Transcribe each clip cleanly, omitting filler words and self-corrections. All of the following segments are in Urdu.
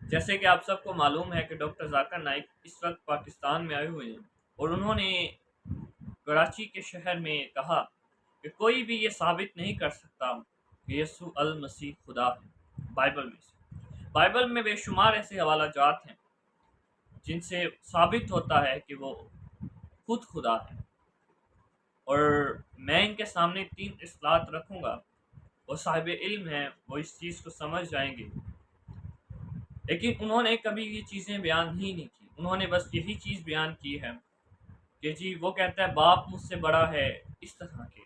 جیسے کہ آپ سب کو معلوم ہے کہ ڈاکٹر ذاکر نائک اس وقت پاکستان میں آئے ہوئے ہیں، اور انہوں نے کراچی کے شہر میں کہا کہ کوئی بھی یہ ثابت نہیں کر سکتا کہ یسوع المسیح خدا ہے بائبل میں بے شمار ایسے حوالہ جات ہیں جن سے ثابت ہوتا ہے کہ وہ خود خدا ہے، اور میں ان کے سامنے 3 اصلاحات رکھوں گا۔ وہ صاحب علم ہیں، وہ اس چیز کو سمجھ جائیں گے، لیکن انہوں نے کبھی یہ چیزیں بیان ہی نہیں کی۔ انہوں نے بس یہی چیز بیان کی ہے کہ جی وہ کہتا ہے باپ مجھ سے بڑا ہے، اس طرح کے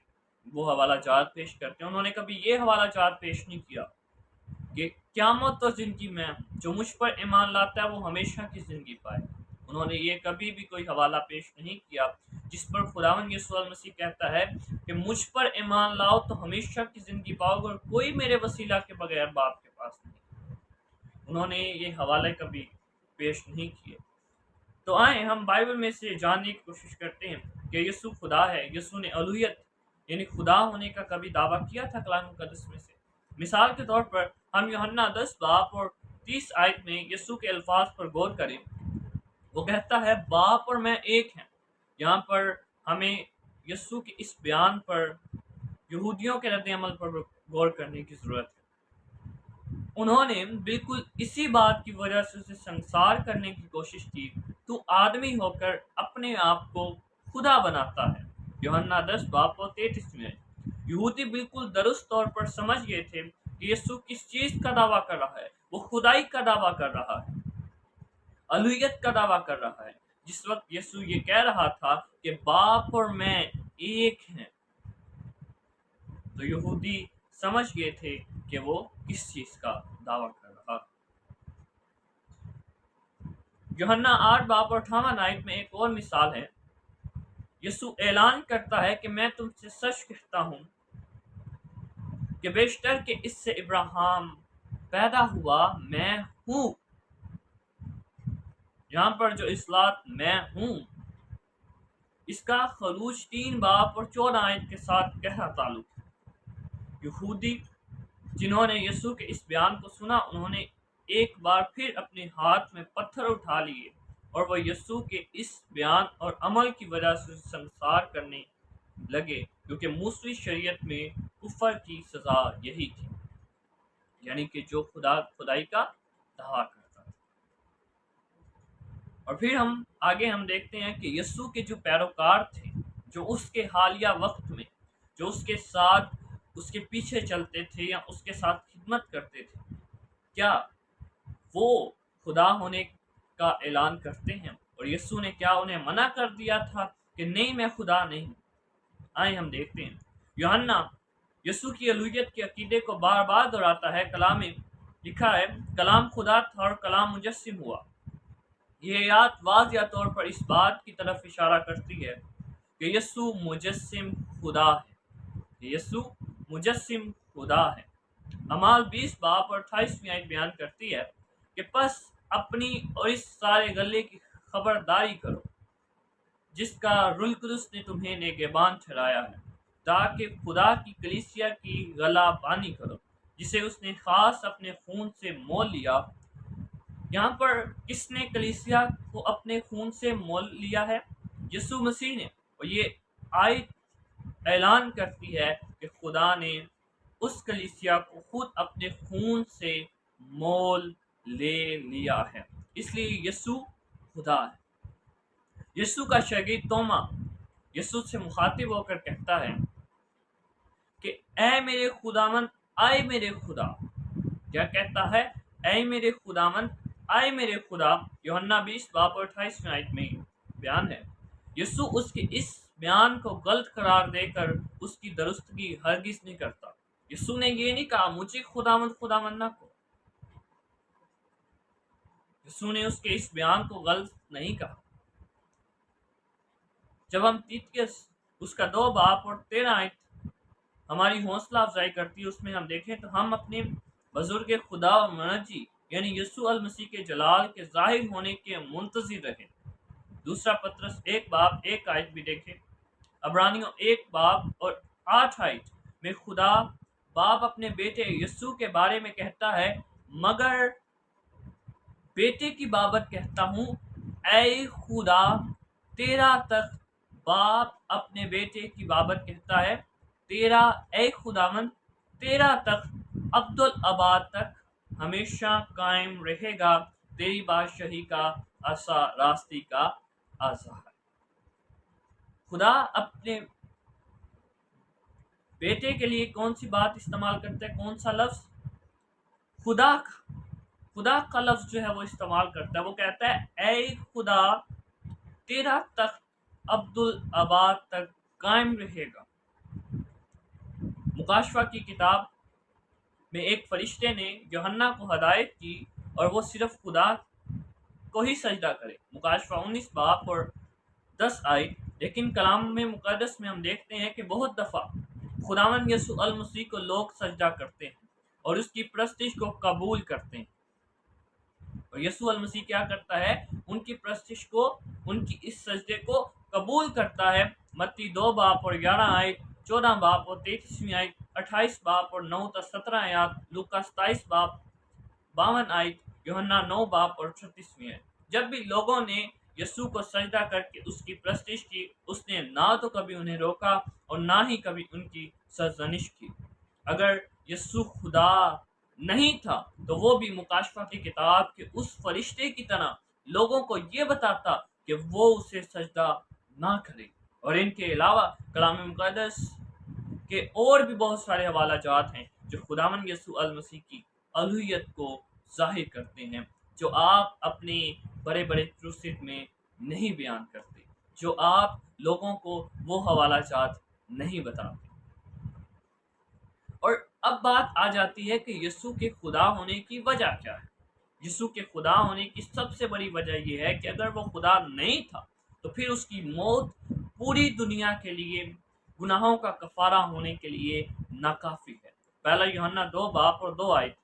وہ حوالہ جات پیش کرتے ہیں۔ انہوں نے کبھی یہ حوالہ جات پیش نہیں کیا کہ قیامت اور زندگی میں جو مجھ پر ایمان لاتا ہے وہ ہمیشہ کی زندگی پائے۔ انہوں نے یہ کبھی بھی کوئی حوالہ پیش نہیں کیا جس پر خداوند یسوع المسیح کہتا ہے کہ مجھ پر ایمان لاؤ تو ہمیشہ کی زندگی پاؤ گے، اور کوئی میرے وسیلہ کے بغیر باپ کے پاس نہیں۔ انہوں نے یہ حوالے کبھی پیش نہیں کیے۔ تو آئیں ہم بائبل میں سے جاننے کی کوشش کرتے ہیں کہ یسوع خدا ہے۔ یسوع نے الوہیت یعنی خدا ہونے کا کبھی دعویٰ کیا تھا کلام مقدس میں سے؟ مثال کے طور پر ہم یوحنا 10 باب اور 30 آیت میں یسوع کے الفاظ پر غور کریں۔ وہ کہتا ہے باپ اور میں ایک ہیں۔ یہاں پر ہمیں یسوع کے اس بیان پر یہودیوں کے رد عمل پر غور کرنے کی ضرورت ہے۔ انہوں نے بالکل اسی بات کی وجہ سے اسے سنسار کرنے کی کوشش کی، تو آدمی ہو کر اپنے آپ کو خدا بناتا ہے۔ یوحنا 10 باب و 33 میں یہودی بالکل درست طور پر سمجھ گئے تھے کہ یسوع کس چیز کا دعویٰ کر رہا ہے۔ وہ خدائی کا دعویٰ کر رہا ہے، الوہیت کا دعویٰ کر رہا ہے۔ جس وقت یسوع یہ کہہ رہا تھا کہ باپ اور میں ایک ہیں، تو یہودی سمجھ گئے تھے کہ وہ کس چیز کا دعویٰ کر رہا۔ یوحنا 8 باب اور 58 آیت میں ایک اور مثال ہے۔ یسوع اعلان کرتا ہے کہ میں تم سے سچ کہتا ہوں کہ بیشتر کہ اس سے ابراہیم پیدا ہوا میں ہوں۔ یہاں پر جو اصلاحات میں ہوں، اس کا خروج 3 باب اور 14 آیت کے ساتھ گہرا تعلق ہے۔ یہودی جنہوں نے یسوع کے اس بیان کو سنا، انہوں نے ایک بار پھر اپنے ہاتھ میں پتھر اٹھا لیے، اور وہ یسوع کے اس بیان اور عمل کی وجہ سے سنسار کرنے لگے، کیونکہ موسوی شریعت میں کفر کی سزا یہی تھی، یعنی کہ جو خدائی کا دعویٰ کرتا تھا۔ اور پھر ہم دیکھتے ہیں کہ یسوع کے جو پیروکار تھے، جو اس کے حالیہ وقت میں جو اس کے ساتھ اس کے پیچھے چلتے تھے یا اس کے ساتھ خدمت کرتے تھے، کیا وہ خدا ہونے کا اعلان کرتے ہیں؟ اور یسوع نے کیا انہیں منع کر دیا تھا کہ نہیں میں خدا نہیں ہوں؟ آئیں ہم دیکھتے ہیں۔ یوحنا یسوع کی الوہیت کے عقیدے کو بار بار دہراتا ہے۔ کلام میں لکھا ہے کلام خدا تھا اور کلام مجسم ہوا۔ یہ آیات واضح طور پر اس بات کی طرف اشارہ کرتی ہے کہ یسوع مجسم خدا ہے۔ یسوع مجسم خدا ہے۔ اعمال 20 باب اور 28 آیت بیان کرتی ہے کہ پس اپنی اور اس سارے گلے کی خبرداری کرو جس کا روح القدس نے تمہیں نگہبان ٹھہرایا ہے، تاکہ خدا کی کلیسیا کی غلہ بانی کرو، جسے اس نے خاص اپنے خون سے مول لیا۔ یہاں پر کس نے کلیسیا کو اپنے خون سے مول لیا ہے؟ یسوع مسیح نے۔ اور یہ آیت اعلان کرتی ہے کہ خدا نے اس کلیسیا کو خود اپنے خون سے مول لے لیا ہے، اس لیے یسوع خدا ہے۔ یسوع کا شاگرد توما یسوع سے مخاطب ہو کر کہتا ہے کہ اے میرے خداوند، آئے میرے خدا۔ کیا کہتا ہے؟ اے میرے خداوند، آئے میرے خدا۔ یوحنا 20 باب اور 28 آیت میں بیان ہے۔ یسوع اس کے اس بیان کو غلط قرار دے کر اس کی درستگی ہرگز نہیں کرتا۔ یسوع نے یہ نہیں کہا مجھے خداوند خداوند نہ کہو۔ یسوع نے اس کے اس بیان کو غلط نہیں کہا۔ جب ہم تیتکس اس کا 2 باب اور 13 آیت ہماری حوصلہ افزائی کرتی ہے، اس میں ہم دیکھیں تو ہم اپنے بزرگ خدا و منجی یعنی یسوع المسیح کے جلال کے ظاہر ہونے کے منتظر رہیں۔ دوسرا پطرس 1 باب 1 آیت بھی دیکھیں۔ عبرانیوں 1 باب اور 8 آیت میں خدا باپ اپنے بیٹے یسوع کے بارے میں کہتا ہے مگر بیٹے کی بابت کہتا ہوں، اے خدا تیرا تخت۔ باپ اپنے بیٹے کی بابت کہتا ہے، تیرا اے خداوند تیرا تخت ابدالآباد تک ہمیشہ قائم رہے گا، تیری بادشاہی کا عصا راستی کا آزار۔ خدا اپنے بیٹے کے لیے کون سی بات استعمال کرتا ہے، کون سا لفظ؟ خدا کا لفظ جو ہے وہ استعمال کرتا ہے۔ وہ کہتا ہے اے خدا تیرا تخت عبدالآباد تک قائم رہے گا۔ مکاشفہ کی کتاب میں ایک فرشتے نے یوحنا کو ہدایت کی اور وہ صرف خدا کو ہی سجدہ کرے، مکاشفہ 19 باب اور 10 آیت۔ لیکن کلام میں مقدس میں ہم دیکھتے ہیں کہ بہت دفعہ خداوند یسوع المسیح کو لوگ سجدہ کرتے ہیں اور اس کی پرستش کو قبول کرتے ہیں، اور یسوع المسیح کیا کرتا ہے؟ ان کی پرستش کو، ان کی اس سجدے کو قبول کرتا ہے۔ متی 2 باب اور 11 آیت، 14 باب اور 33 آیت، 28 باب اور 9 تا 17 آیات، لوکا 27 باب 52 آیت، یوحنا 9 باب اور 36 آیت۔ جب بھی لوگوں نے یسوع کو سجدہ کر کے اس کی پرستش کی، اس نے نہ تو کبھی انہیں روکا اور نہ ہی کبھی ان کی سرزنش کی۔ اگر یسوع خدا نہیں تھا تو وہ بھی مکاشفہ کی کتاب کے اس فرشتے کی طرح لوگوں کو یہ بتاتا کہ وہ اسے سجدہ نہ کرے۔ اور ان کے علاوہ کلام مقدس کے اور بھی بہت سارے حوالہ جات ہیں جو خداوند یسوع المسیح کی الوہیت کو ظاہر کرتے ہیں، جو آپ اپنے بڑے بڑے کروسیڈ میں نہیں بیان کرتے، جو آپ لوگوں کو وہ حوالہ جات نہیں بتاتے۔ اور اب بات آ جاتی ہے کہ یسوع کے خدا ہونے کی وجہ کیا ہے۔ یسوع کے خدا ہونے کی سب سے بڑی وجہ یہ ہے کہ اگر وہ خدا نہیں تھا تو پھر اس کی موت پوری دنیا کے لیے گناہوں کا کفارہ ہونے کے لیے ناکافی ہے۔ پہلا یوحنا 2 باب اور 2 آیت۔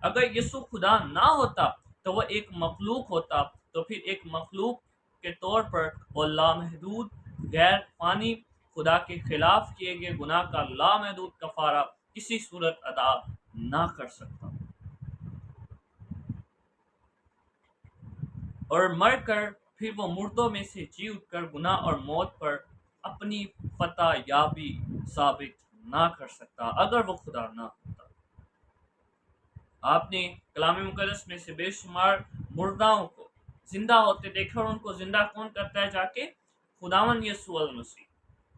اگر یسوع خدا نہ ہوتا تو وہ ایک مخلوق ہوتا، تو پھر ایک مخلوق کے طور پر وہ لامحدود غیر فانی خدا کے خلاف کیے گئے گناہ کا لامحدود کفارہ کسی صورت ادا نہ کر سکتا، اور مر کر پھر وہ مردوں میں سے جی اٹھ کر گناہ اور موت پر اپنی فتح یابی ثابت نہ کر سکتا اگر وہ خدا نہ ہوتا۔ آپ نے کلام مقدس میں سے بے شمار مرداؤں کو زندہ ہوتے دیکھا، اور ان کو زندہ کون کرتا ہے؟ جا کے خداوند یسوع المسیح۔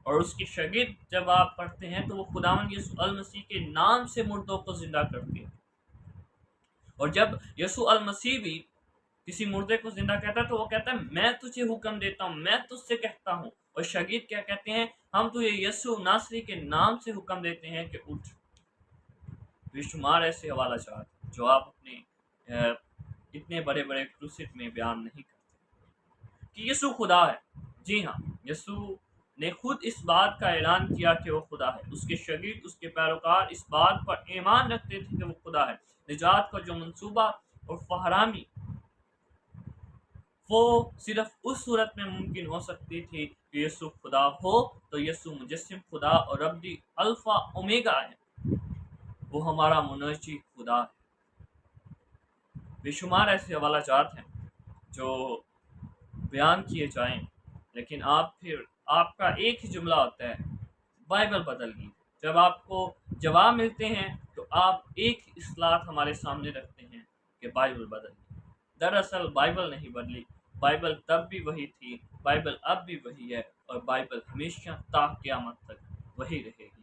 اور اس کی شاگرد جب آپ پڑھتے ہیں تو وہ خداوند یسوع المسیح کے نام سے مردوں کو زندہ کرتے ہیں۔ اور جب یسوع المسیح بھی کسی مردے کو زندہ کہتا ہے تو وہ کہتا ہے میں تجھے حکم دیتا ہوں، میں تجھ سے کہتا ہوں۔ اور شاگرد کیا کہتے ہیں؟ ہم تجھے یسوع ناصری کے نام سے حکم دیتے ہیں کہ اٹھ۔ بے شمار ایسے حوالہ جات جو آپ اپنے اتنے بڑے بڑے کروسیڈ میں بیان نہیں کرتے کہ یسوع خدا ہے۔ جی ہاں، یسوع نے خود اس بات کا اعلان کیا کہ وہ خدا ہے۔ اس کے شاگرد، اس کے پیروکار اس بات پر ایمان رکھتے تھے کہ وہ خدا ہے۔ نجات کا جو منصوبہ اور فہرامی وہ صرف اس صورت میں ممکن ہو سکتی تھی کہ یسوع خدا ہو، تو یسوع مجسم خدا اور ابدی الفا اومیگا ہے، وہ ہمارا منجی خدا ہے۔ بے شمار ایسے حوالہ جات ہیں جو بیان کیے جائیں، لیکن آپ کا ایک ہی جملہ ہوتا ہے بائبل بدل گئی۔ جب آپ کو جواب ملتے ہیں تو آپ ایک ہی اصطلاح ہمارے سامنے رکھتے ہیں کہ بائبل بدل گئی۔ دراصل بائبل نہیں بدلی، بائبل تب بھی وہی تھی، بائبل اب بھی وہی ہے، اور بائبل ہمیشہ تا قیامت تک وہی رہے گی۔